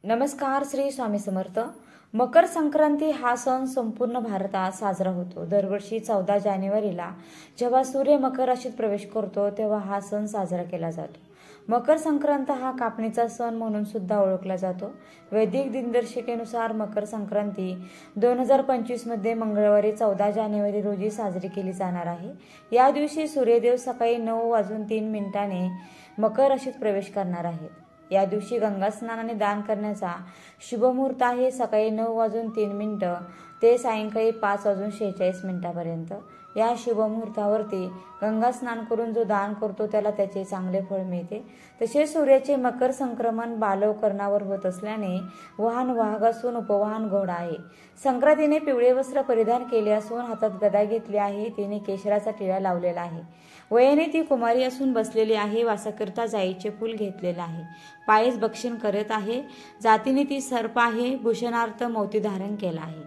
नमस्कार. श्री स्वामी समर्थ. मकर संक्रांती हा सण संपूर्ण भारतात साजरा होतो. दरवर्षी 14 जानेवारीला जेव्हा सूर्य मकर राशीत प्रवेश करतो तेव्हा हा सण साजरा केला जातो. मकर संक्रांत हा कापणीचा सण म्हणून सुद्धा ओळखला जातो. वैदिक दिनदर्शिकेनुसार मकर संक्रांती 2025 मध्ये मंगळवारी 14 जानेवारी रोजी साजरी केली जाणार आहे. या दिवशी सूर्यदेव सकाळी 9:03 मकर राशीत प्रवेश करणार आहेत. या दिवशी गंगा स्नान आणि दान करण्याचा शुभमुहूर्त आहे सकाळी 9:03 ते सायंकाळी 5:46 पर्यंत. या शुभमुहूर्तावरती गंगा स्नान करून जो दान करतो त्याला त्याचे चांगले फळ मिळते. तसेच सूर्याचे मकर संक्रमण बालव कर्णावर होत असल्याने वाहन वाहक असून उपवाहन घोडा आहे. संक्रांतीने पिवळे वस्त्र परिधान केले असून हातात गदा घेतली आहे. तिने केशराचा टिळा लावलेला आहे. वयाने ती कुमारी असून बसलेली आहे. वासाकरिता जाईचे फूल घेतलेले आहे. पायस बक्षिण करत आहे. जातीने ती सर्प आहे. भूषणार्थ मोती धारण केला आहे.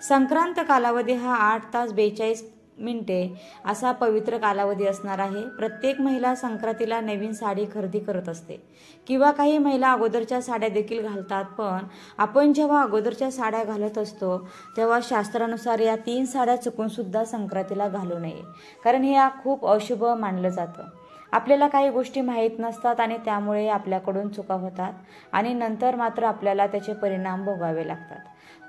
संक्रांत कालावधी हा 8 तास 42 मिनिटे असा पवित्र कालावधी असणार आहे. प्रत्येक महिला संक्रांतीला नवीन साडी खरेदी करत असते किंवा काही महिला अगोदरच्या साड्या देखील घालतात. पण आपण जेव्हा अगोदरच्या साड्या घालत असतो तेव्हा शास्त्रानुसार या 3 साड्या चुकून सुद्धा संक्रांतीला घालू नये, कारण हे खूप अशुभ मानलं जातं. आपल्याला काही गोष्टी माहीत नसतात आणि त्यामुळे आपल्याकडून चुका होतात आणि नंतर मात्र आपल्याला त्याचे परिणाम भोगावे लागतात.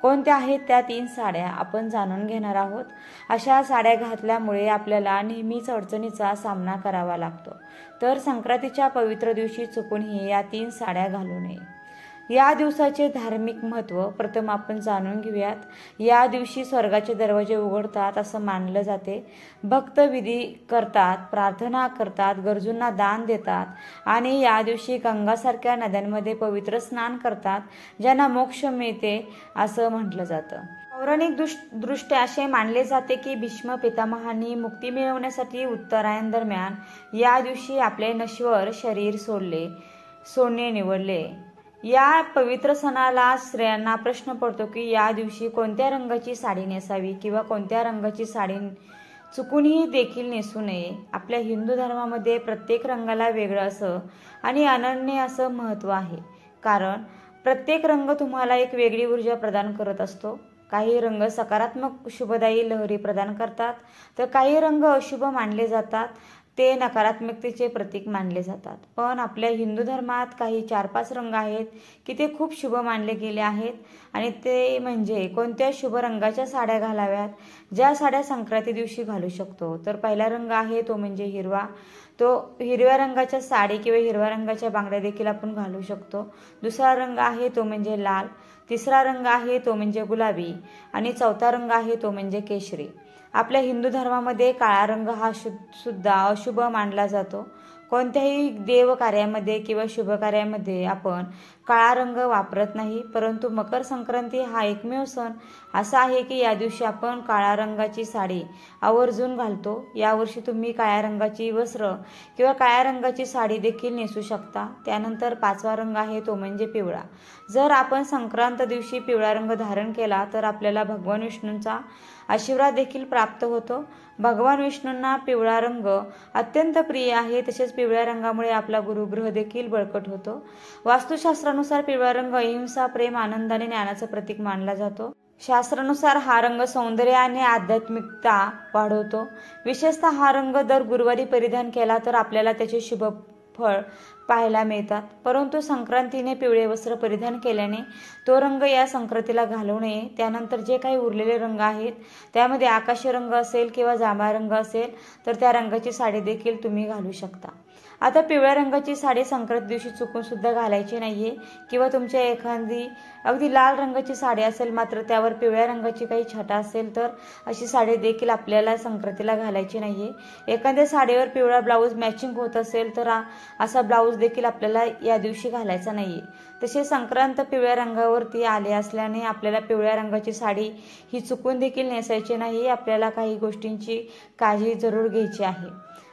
कोणत्या आहेत त्या 3 साड्या आपण जाणून घेणार आहोत. अशा साड्या घातल्यामुळे आपल्याला नेहमीच अडचणीचा सामना करावा लागतो. तर संक्रांतीच्या पवित्र दिवशी चुकूनही या 3 साड्या घालू नये. या दिवसाचे धार्मिक महत्त्व प्रथम आपण जाणून घेऊयात. या दिवशी स्वर्गाचे दरवाजे उघडतात असं मानलं जाते. भक्त विधी करतात, प्रार्थना करतात, गरजूंना दान देतात आणि या दिवशी गंगासारख्या नद्यांमध्ये पवित्र स्नान करतात, ज्यांना मोक्ष मिळते असं म्हटलं जातं. पौराणिक दृष्ट्या असे मानले जाते की भीष्म पितामहांनी मुक्ती मिळवण्यासाठी उत्तरायण दरम्यान या दिवशी आपले नश्वर शरीर सोडणे निवडले. या पवित्र सणाला स्त्रियांना प्रश्न पडतो की या दिवशी कोणत्या रंगाची साडी नेसावी किंवा कोणत्या रंगाची साडी चुकूनही देखील नेसू नये. आपल्या हिंदू धर्मामध्ये प्रत्येक रंगाला वेगळं असं आणि अनन्य असं महत्त्व आहे, कारण प्रत्येक रंग तुम्हाला एक वेगळी ऊर्जा प्रदान करत असतो. काही रंग सकारात्मक शुभदायी लहरी प्रदान करतात तर काही रंग अशुभ मानले जातात, ते नकारात्मकतेचे प्रतीक मानले जातात. पण आपल्या हिंदू धर्मात काही 4-5 रंग आहेत की ते खूप शुभ मानले गेले आहेत आणि ते म्हणजे कोणत्या शुभ रंगाच्या साड्या घालाव्यात, ज्या साड्या संक्रांती दिवशी घालू शकतो. तर पहिला रंग आहे तो म्हणजे हिरवा. तो हिरव्या रंगाच्या साडी किंवा हिरव्या रंगाच्या बांगड्या देखील आपण घालू शकतो. दुसरा रंग आहे तो म्हणजे लाल. तिसरा रंग आहे तो म्हणजे गुलाबी आणि चौथा रंग आहे तो म्हणजे केशरी. आपल्या हिंदू धर्मामध्ये काळा रंग हा सुद्धा अशुभ मानला जातो. कोणत्याही देव कार्यामध्ये किंवा शुभ कार्यामध्ये आपण काळा रंग वापरत नाही. परंतु मकर संक्रांती हा एकमेव सण असा आहे की या दिवशी आपण काळ्या रंगाची साडी आवर्जून घालतो. यावर्षी तुम्ही काळ्या रंगाची वस्त्र किंवा काळ्या रंगाची साडी देखील नेसू शकता. त्यानंतर 5वा रंग आहे तो म्हणजे पिवळा. जर आपण संक्रांत दिवशी पिवळा रंग धारण केला तर आपल्याला भगवान विष्णूंचा आशीर्वाद देखील प्राप्त होतो. भगवान विष्णूंना पिवळा रंग अत्यंत प्रिय आहे. तसेच पिवळ्या रंगामुळे आपला गुरुग्रह देखील बळकट होतो. वास्तुशास्त्रानुसार पिवळा रंग अहिंसा, प्रेम, आनंद आणि ज्ञानाचं प्रतीक मानला जातो. शास्त्रानुसार हा रंग सौंदर्य आणि आध्यात्मिकता वाढवतो. विशेषतः हा रंग दर गुरुवारी परिधान केला तर आपल्याला त्याचे शुभ फळ पाहायला मिळतात. परंतु संक्रांतीने पिवळे वस्त्र परिधान केल्याने तो रंग या संक्रांतीला घालू नये. त्यानंतर जे काही उरलेले रंग आहेत त्यामध्ये आकाशी रंग असेल किंवा जांभळा रंग असेल तर त्या रंगाची साडी देखील तुम्ही घालू शकता. आता पिवळ्या रंगाची साडी संक्रांती दिवशी चुकून सुद्धा घालायची नाहीये किंवा तुमच्या एखादी अगदी लाल रंगाची साडी असेल मात्र त्यावर पिवळ्या रंगाची काही छटा असेल तर अशी साडी देखील आपल्याला संक्रांतीला घालायची नाहीये. एखाद्या साडीवर पिवळा ब्लाऊज मॅचिंग होत असेल तर असा ब्लाऊज देखील आपल्याला या दिवशी घालायचा नाहीये. तसे संक्रांत पिवळ्या रंगावरती आले असल्याने आपल्याला पिवळ्या रंगाची साडी ही चुकून देखील नेसायची नाही. आपल्याला काही गोष्टींची काळजी जरूर घ्यायची आहे.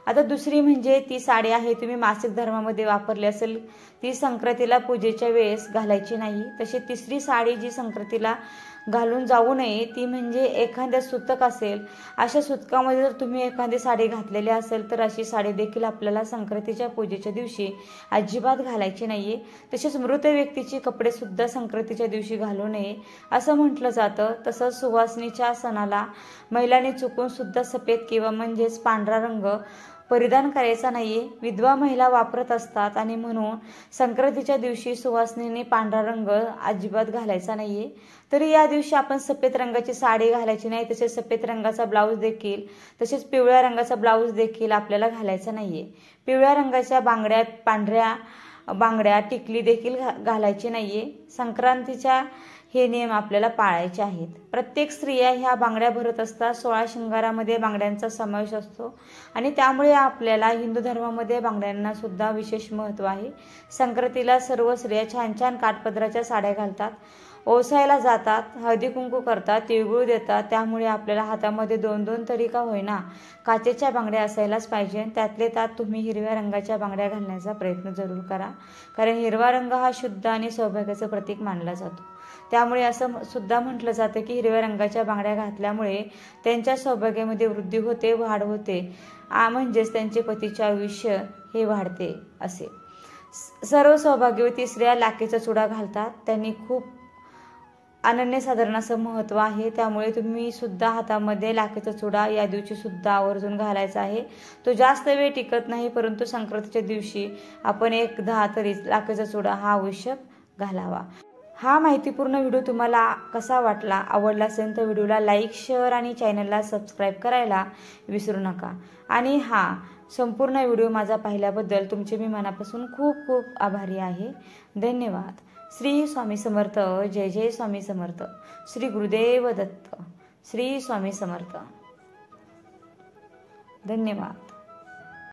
आता दुसरी म्हणजे ती साडी आहे तुम्ही मासिक धर्मामध्ये वापरली असेल ती संक्रांतीला पूजेच्या वेळेस घालायची नाही. तशी तिसरी साडी जी संक्रांतीला घालून जाऊ नये ती म्हणजे एखाद्या सुतक असेल, अशा सुतकामध्ये जर तुम्ही एखादी साडी घातलेली असेल तर अशी साडी देखील आपल्याला संक्रांतीच्या पूजेच्या दिवशी अजिबात घालायची नाहीये. तसेच मृत व्यक्तीची कपडे सुद्धा संक्रांतीच्या दिवशी घालू नये असं म्हटलं जातं. तसंच सुवासिनीच्या सणाला महिलांनी चुकून सुद्धा सफेद किंवा म्हणजेच पांढरा रंग परिधान करायचा नाहीये. विधवा महिला वापरत असतात आणि म्हणून संक्रांतीच्या दिवशी सुवासिनीने पांढरा रंग अजिबात घालायचा नाहीये. तरी या दिवशी आपण सफेद रंगाची साडी घालायची नाही. तसेच सफेद रंगाचा ब्लाऊज देखील, तसेच पिवळ्या रंगाचा ब्लाऊज देखील आपल्याला घालायचा नाहीये. पिवळ्या रंगाच्या बांगड्या, पांढऱ्या बांगड्या, टिकली देखील घालायची नाहीये. संक्रांतीच्या हे नियम आपल्याला पाळायचे आहेत. प्रत्येक स्त्रिया ह्या बांगड्या भरत असतात. 16 शृंगारामध्ये बांगड्यांचा समावेश असतो आणि त्यामुळे आपल्याला हिंदू धर्मामध्ये बांगड्यांना सुद्धा विशेष महत्त्व आहे. संक्रांतीला सर्व स्त्रिया छान छान काठपदराच्या साड्या घालतात, ओसायला जातात, हळदी कुंकू करतात, तिळगुळ देतात. त्यामुळे आपल्याला हातामध्ये 2-2 तरी का होईना काचेच्या बांगड्या असायलाच पाहिजे. त्यातले त्यात तुम्ही हिरव्या रंगाच्या बांगड्या घालण्याचा प्रयत्न जरूर करा, कारण हिरवा रंग हा शुद्ध आणि सौभाग्याचं प्रतीक मानला जातो. त्यामुळे असं सुद्धा म्हटलं जातं की हिरव्या रंगाच्या बांगड्या घातल्यामुळे त्यांच्या सौभाग्यामध्ये वृद्धी होते, वाढ होते, म्हणजेच त्यांचे पतीचे आयुष्य हे वाढते असे. सर्व सौभाग्यवती स्त्रिया लाखेचा चुडा घालतात. त्यांनी खूप अनन्यसाधारण असं महत्त्व आहे. त्यामुळे तुम्ही सुद्धा हातामध्ये लाखेचा चुडा या दिवशी सुद्धा आवर्जून घालायचा आहे. तो जास्त वेळ टिकत नाही, परंतु संक्रांतीच्या दिवशी आपण एकदा तरी लाखेचा चुडा हा आवश्यक घालावा. हा माहितीपूर्ण व्हिडिओ तुम्हाला कसा वाटला? आवडला असेल तर व्हिडिओला लाईक, शेअर आणि चॅनलला सबस्क्राईब करायला विसरू नका. आणि हा संपूर्ण व्हिडिओ माझा पाहिल्याबद्दल तुमचे मी मनापासून खूप खूप आभारी आहे. धन्यवाद. श्री स्वामी समर्थ. जय जय स्वामी समर्थ. श्री गुरुदेव दत्त. श्री स्वामी समर्थ. धन्यवाद.